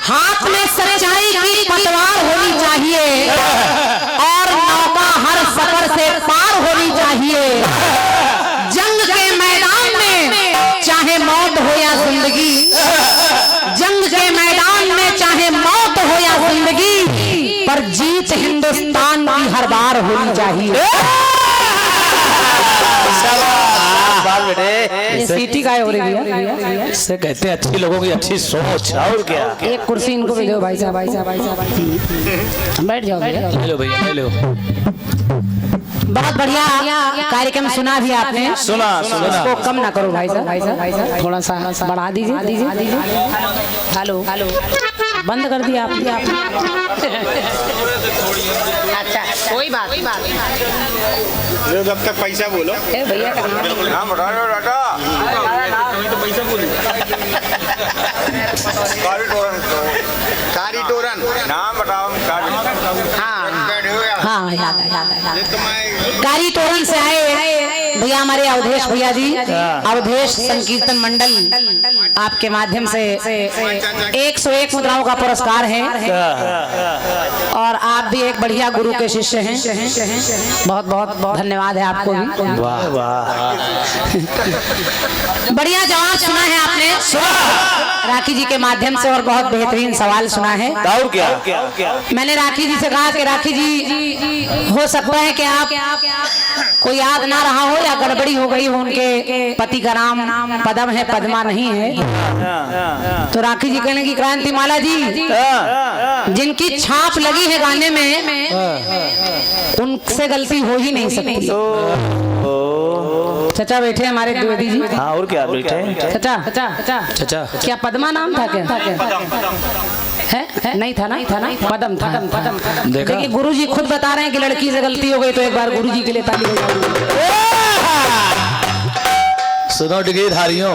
हाथ में सच्चाई की पतवार होनी चाहिए और नौका हर सफर से पार होनी चाहिए। जंग के मैदान में चाहे मौत हो या जिंदगी, जंग के मैदान में चाहे मौत हो या जिंदगी, पर जीत हिंदुस्तान की हर बार होनी चाहिए। ये सीटी का हो रही है, इससे कहते हैं अच्छी लोगों की अच्छी सोच। और क्या, एक कुर्सी इनको भी दो भाई साहब, भाई साहब, भाई साहब बैठ जाओ भैया। ले लो भैया, ले लो। बहुत बढ़िया कार्यक्रम सुना भी आपने। सुना सुना। इसको कम ना करो भाई साहब, भाई साहब, भाई साहब थोड़ा सा बढ़ा दीजिए। हेलो हेलो बंद कर दिया आपने। अच्छा कोई बात जो जब तक पैसा बोलो भैया का नाम बताओ डाटा पैसा बोलो। कारी टोरन नाम बताओ। हाँ याद है। कारी तोरण से आए भैया हमारे अवधेश भैया जी, अवधेश संकीर्तन मंडल आपके माध्यम से 101 मुद्राओं का पुरस्कार है और आप भी एक बढ़िया गुरु के शिष्य हैं। बहुत बहुत बहुत धन्यवाद है आपको भी। वाह वाह, बढ़िया जवाब सुना है आपने राखी जी के माध्यम से और बहुत बेहतरीन सवाल सुना है। और क्या, मैंने राखी जी से कहा कि राखी जी हो सकता है कि आप कोई याद ना रहा हो या गड़बड़ी हो गई हो, उनके पति का नाम पदम है, पद्मा नहीं है। तो राखी जी कहने की क्रांति माला जी जिनकी छाप लगी है गाने में उनसे गलती हो ही नहीं सकती। चचा बैठे हमारे द्विवेदी जी। हाँ और क्या बैठे चचा चाचा। क्या पद्मा नाम था क्या? है? नहीं था ना, पदम था। देखिए गुरुजी खुद बता रहे हैं कि लड़की से गलती हो गई, तो एक बार गुरुजी के लिए ताली बजाइए। सुनो डिग्री धारियों,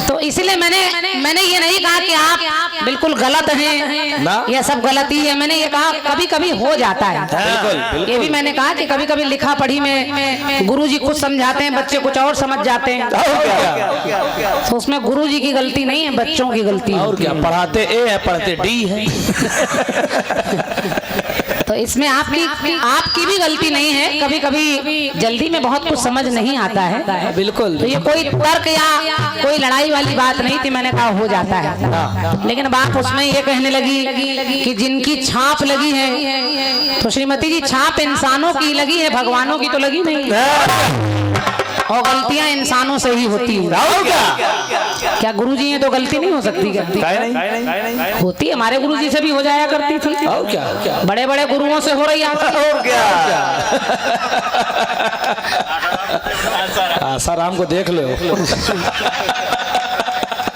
तो इसलिए मैंने ये नहीं कहा कि आप बिल्कुल गलत हैं ना, ये सब गलती है। मैंने ये कहा कभी कभी हो जाता है। बिल्कुल। ये भी मैंने कहा कि कभी कभी लिखा पढ़ी में गुरुजी कुछ समझाते हैं, बच्चे कुछ और समझ जाते हैं, तो उसमें गुरुजी की गलती नहीं है, बच्चों की गलती है। और क्या, पढ़ाते ए है पढ़ते डी है। तो इसमें आपकी भी गलती नहीं है। कभी कभी जल्दी में बहुत कुछ समझ नहीं आता है। बिल्कुल। तो ये कोई तर्क या कोई लड़ाई वाली बात नहीं थी, मैंने कहा हो जाता है। लेकिन बात उसमें ये कहने लगी कि जिनकी छाप लगी है, तो श्रीमती जी छाप इंसानों की लगी है, भगवानों की तो लगी नहीं, और गलतियां इंसानों से ही होती है। क्या गुरुजी हैं तो गलती नहीं हो सकती? क्या होती है? हमारे गुरुजी से भी हो जाया करती थी। और क्या, बड़े बड़े गुरुओं से हो रही है। और क्या, आसाराम को देख लो।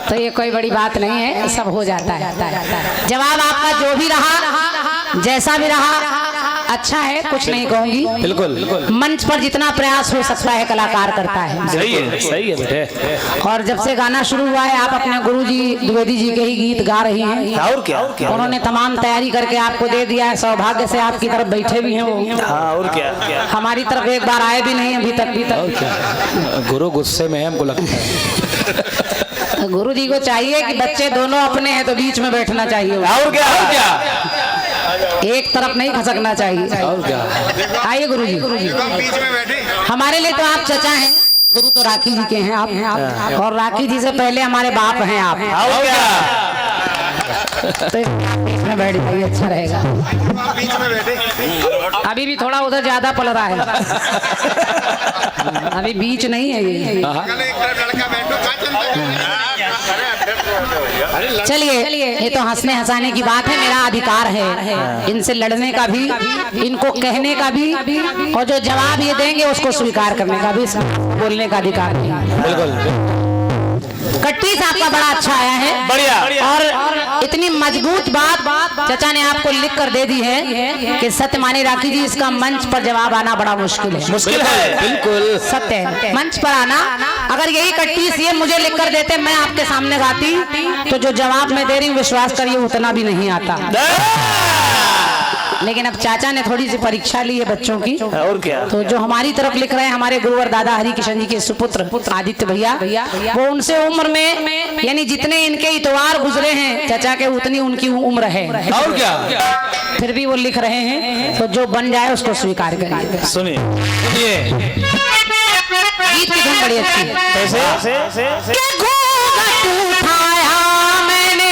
तो ये कोई बड़ी बात नहीं है, सब हो जाता है। जवाब आपका जो भी रहा, जैसा भी रहा, अच्छा है, कुछ नहीं कहूंगी। बिल्कुल। मंच पर जितना प्रयास हो सकता है कलाकार करता है। सही है बेटे। और जब से गाना शुरू हुआ है आप अपने गुरुजी द्विवेदी जी के ही गीत गा रही हैं। और क्या, उन्होंने तमाम तैयारी करके आपको दे दिया है। सौभाग्य से आपकी तरफ बैठे भी हैं वो। हाँ और क्या, हमारी तरफ एक बार आए भी नहीं अभी तक। गुरु गुस्से में है हमको लगता है। गुरु जी को चाहिए कि बच्चे दोनों अपने हैं तो बीच में बैठना चाहिए। और क्या, एक तरफ नहीं खसकना चाहिए। और क्या। आइए गुरु जी, बीच में बैठे। हमारे लिए तो आप चचा हैं, गुरु तो राखी जी के हैं आप, और राखी जी से पहले हमारे बाप हैं आप। और क्या, तो बीच में बैठ जाइए, अच्छा रहेगा। बीच में बैठे। अभी भी थोड़ा उधर ज्यादा पल रहा है, अभी बीच नहीं है ये। लड़का बैठो। चलिए ये तो हंसने हंसाने की बात है, मेरा अधिकार है इनसे लड़ने का भी, इनको कहने का भी, और जो जवाब ये देंगे उसको स्वीकार करने का भी, बोलने का अधिकार है। बिल्कुल। कट्टी साहब का बड़ा अच्छा आया है, बढ़िया। और इतनी मजबूत बात चचा ने आपको लिख कर दे दी है कि सत्य माने राखी जी, इसका मंच पर जवाब आना बड़ा मुश्किल है। मुश्किल है, बिल्कुल सत्य है। मंच पर आना, अगर यही कट्टी सीएम मुझे लिख कर देते, मैं आपके सामने गाती, तो जो जवाब मैं दे रही हूँ विश्वास करिए उतना भी नहीं आता। लेकिन अब चाचा ने थोड़ी सी परीक्षा ली है बच्चों की। और क्या? तो जो हमारी तरफ लिख रहे हैं हमारे गुरुवर दादा हरि किशन जी के सुपुत्र आदित्य भैया, वो उनसे उम्र में यानी जितने इनके इतवार गुजरे हैं चाचा के उतनी उनकी उम्र है। और क्या? फिर भी वो लिख रहे हैं, तो जो बन जाए उसको स्वीकार करिए। सुनिए गीत की धुन बड़ी अच्छी है। कैसे? उठाया मैंने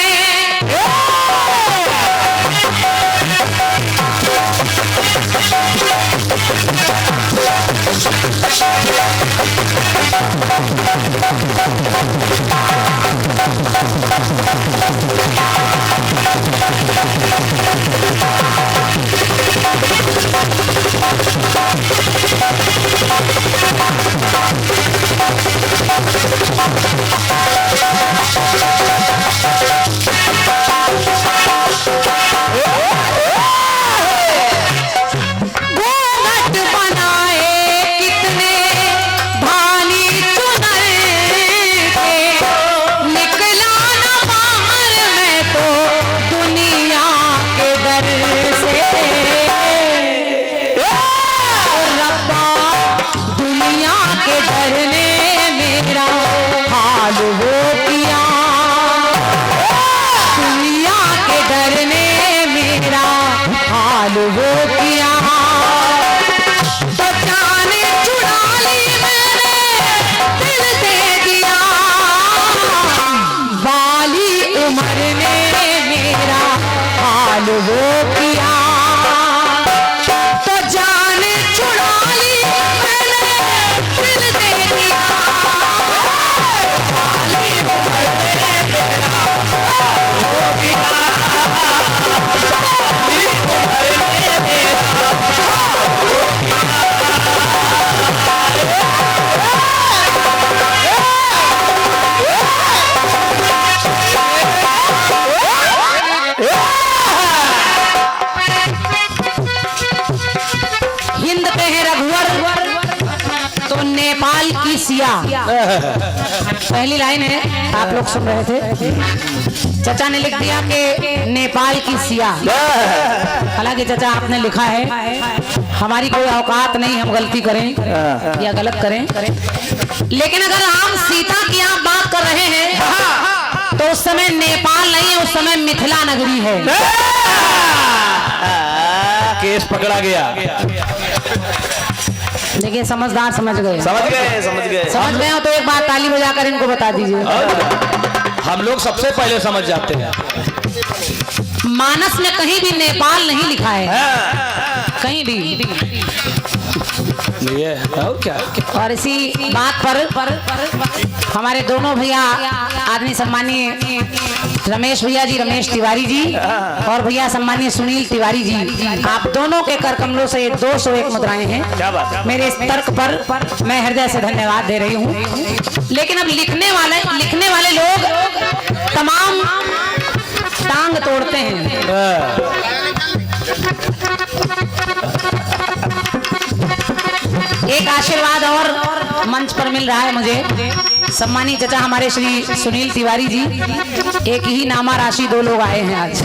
सिया। पहली लाइन है, आप लोग सुन रहे थे, चाचा ने लिख दिया कि नेपाल की सिया। हालांकि चाचा आपने लिखा है, हमारी कोई औकात नहीं हम गलती करें या गलत करें, लेकिन अगर हम सीता की आप बात कर रहे हैं तो उस समय नेपाल नहीं है, उस समय मिथिला नगरी है। केस पकड़ा गया। देखिए समझदार समझ गए समझ गए हो तो एक बार ताली बजाकर इनको बता दीजिए। हम लोग सबसे पहले समझ जाते हैं। मानस में कहीं भी नेपाल नहीं लिखा है, कहीं भी। और क्या? और इसी बात पर हमारे दोनों भैया आदमी सम्मानीय रमेश भैया जी, रमेश तिवारी जी, और भैया सम्मानीय सुनील तिवारी जी, आप दोनों के कर कमलों से 201 मुद्राएं हैं। मेरे इस तर्क पर मैं हृदय से धन्यवाद दे रही हूँ। लेकिन अब लिखने वाले लोग तमाम टांग तोड़ते हैं। एक आशीर्वाद और मंच पर मिल रहा है मुझे। सम्मानीय चाचा हमारे श्री सुनील तिवारी जी, एक ही नामा राशि 2 लोग आए हैं आज।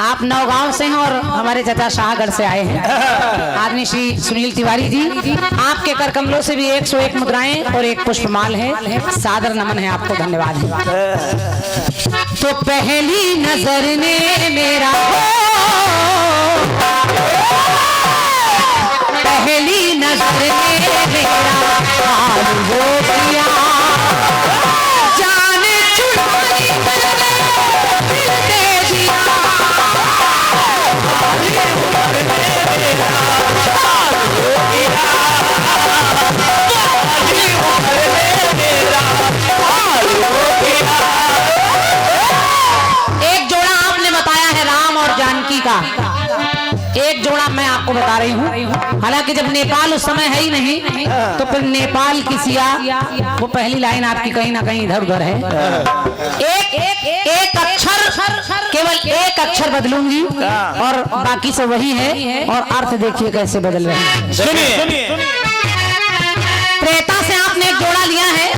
आप नौगांव से हैं और हमारे चाचा शाहगढ़ से आए हैं। आदमी श्री सुनील तिवारी जी, आपके कर कमलों से भी 101 मुद्राएं और 1 पुष्पमाल है। सादर नमन है आपको, धन्यवाद है। तो पहली नजर ने मेरा, पहली नजर ने मेरा हाल हो गया, जान छुड़ाई मैंने दिल दे दिया। एक जोड़ा आपने बताया है राम और जानकी का, एक जोड़ा मैं आपको बता रही हूँ। हालांकि जब नेपाल उस समय है ही नहीं, तो फिर नेपाल की सिया, वो पहली लाइन आपकी कहीं ना कहीं इधर उधर है। एक अक्षर, केवल एक अक्षर बदलूंगी और बाकी सब वही है। और अर्थ देखिए कैसे बदल रहे हैं। सुनिए। त्रेता से आपने एक जोड़ा लिया है,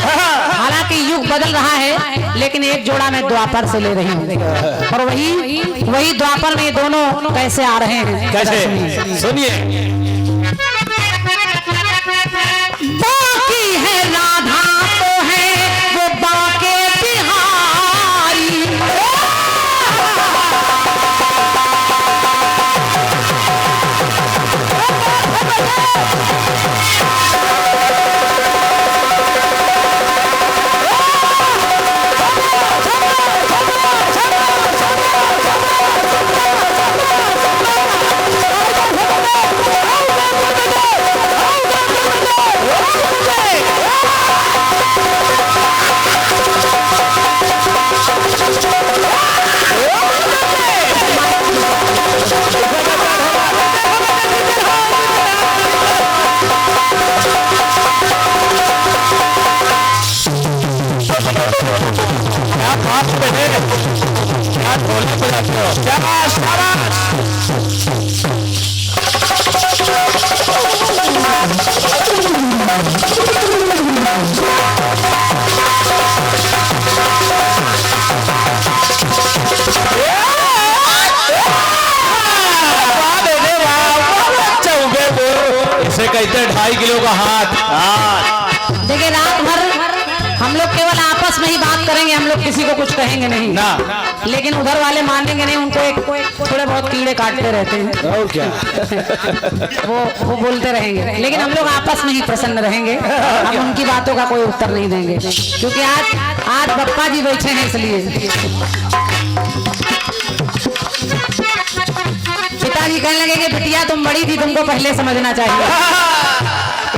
हालांकि युग बदल रहा है, लेकिन एक जोड़ा मैं द्वापर से ले रही हूँ और वही द्वापर में ये दोनों कैसे आ रहे हैं। कैसे? सुनिए। बाकी है राधा तो है वो बाके बिहारी, क्या बात है, क्या ढोलक बजाते हो, शाबाश शाबाश। इसे कहते हैं 2.5 किलो का हाथ। देखिए रात भर हम लोग केवल आपस में ही बात करेंगे, हम लोग किसी को कुछ कहेंगे नहीं ना, लेकिन उधर वाले मानेंगे नहीं, उनको एक थोड़े बहुत कीड़े काटते रहते हैं। और क्या? वो बोलते रहेंगे, लेकिन हम लोग आपस में ही प्रसन्न रहेंगे, हम उनकी बातों का कोई उत्तर नहीं देंगे, क्योंकि आज बप्पा जी बैठे हैं इसलिए। पिताजी कहने लगे कि बिटिया तुम बड़ी थी, तुमको पहले समझना चाहिए,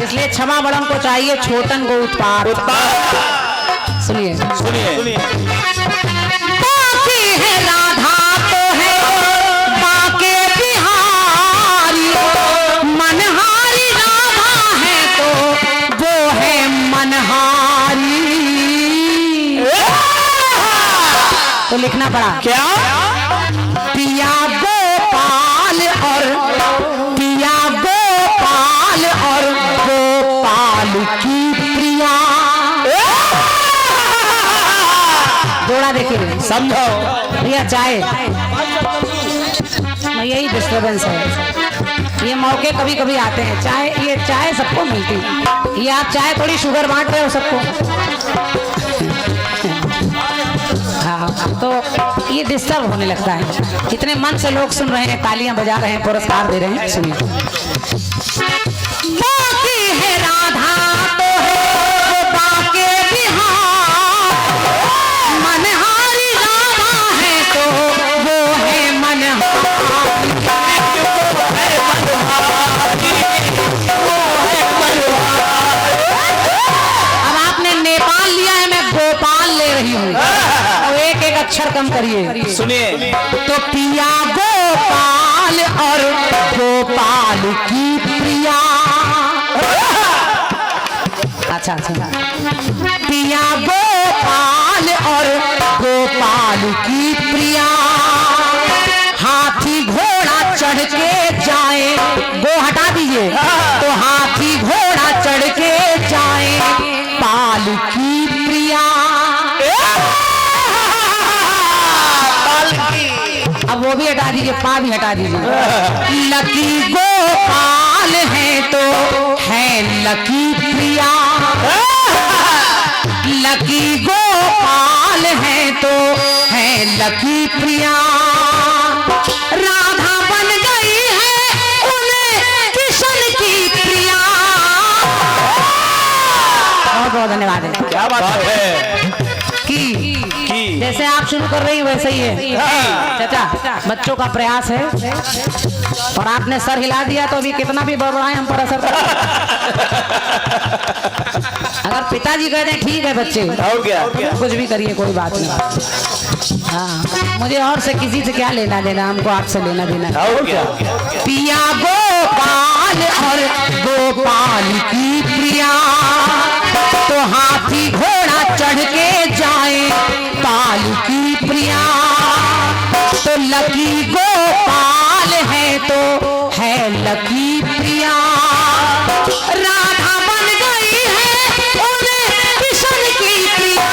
इसलिए क्षमा बड़न को चाहिए छोटन को उत्पाद। सुनिए सुनिए। बाकी है राधा तो है बाके बिहारी, मनहारी राधा है तो वो है मनहारी। तो लिखना पड़ा क्या? पिया गोपाल और पिया गोपाल और गोपाल की प्रिया। जोड़ा देखिए, समझो भैया चाय में यही डिस्टर्बेंस है, ये मौके कभी कभी आते हैं। ये चाय सबको मिलती है, ये आप चाय थोड़ी शुगर बांट रहे हो सबको। हाँ, तो ये डिस्टर्ब होने लगता है। कितने मन से लोग सुन रहे हैं, तालियां बजा रहे हैं, पुरस्कार दे रहे हैं। सुनिए। बाकी है राधा तो है वो बाके बिहार, मनहारी राधा है तो वो है मनहारी। अब आपने नेपाल लिया है, मैं गोपाल ले रही हूँ, तो एक एक अक्षर कम करिए। सुनिए। तो पिया गोपाल और गोपाल की प्रिया। अच्छा, पिया गोपाल और गोपाल की प्रिया, हाथी घोड़ा चढ़ के जाए, गो हटा दीजिए, तो हाथी घोड़ा चढ़ के जाए पाल की प्रिया। अब वो भी हटा दीजिए, पा भी हटा दीजिए। लकी गोपाल है तो है लकी प्रिया, लकी गोपाल है तो है लकी प्रिया। राधा बन गई है उन्हें किशन की प्रिया। बहुत बहुत धन्यवाद है। क्या बात है की जैसे आप शुरू कर रही वैसे ही है चाचा, बच्चों का प्रयास है, और आपने सर हिला दिया तो अभी कितना भी बड़बड़ाएं हम पर असर कर। अगर पिताजी कहते हैं ठीक है बच्चे, और क्या? कुछ भी करिए, कोई बात नहीं। हाँ, मुझे और से किसी से क्या लेना देना, हमको आपसे लेना देना। और क्या? पिया गोपाल और गोपाल की प्रिया, तो हाथी घोड़ा चढ़ के जाए पाल की प्रिया। तो लकी गोपाल है तो है लकी प्रिया, राधा बन गई है उन्हें किशन की प्रिया।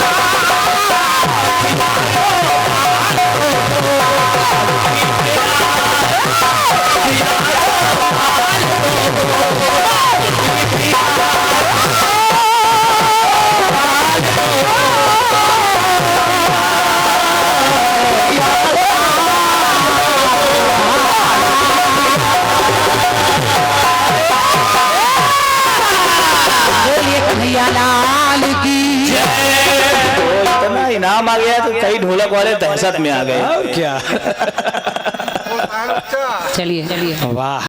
कन्हैया लाल की। तो इतना इनाम आ गया तो कई ढोलक वाले दहशत में आ गए। और क्या। चलिए चलिए वाह।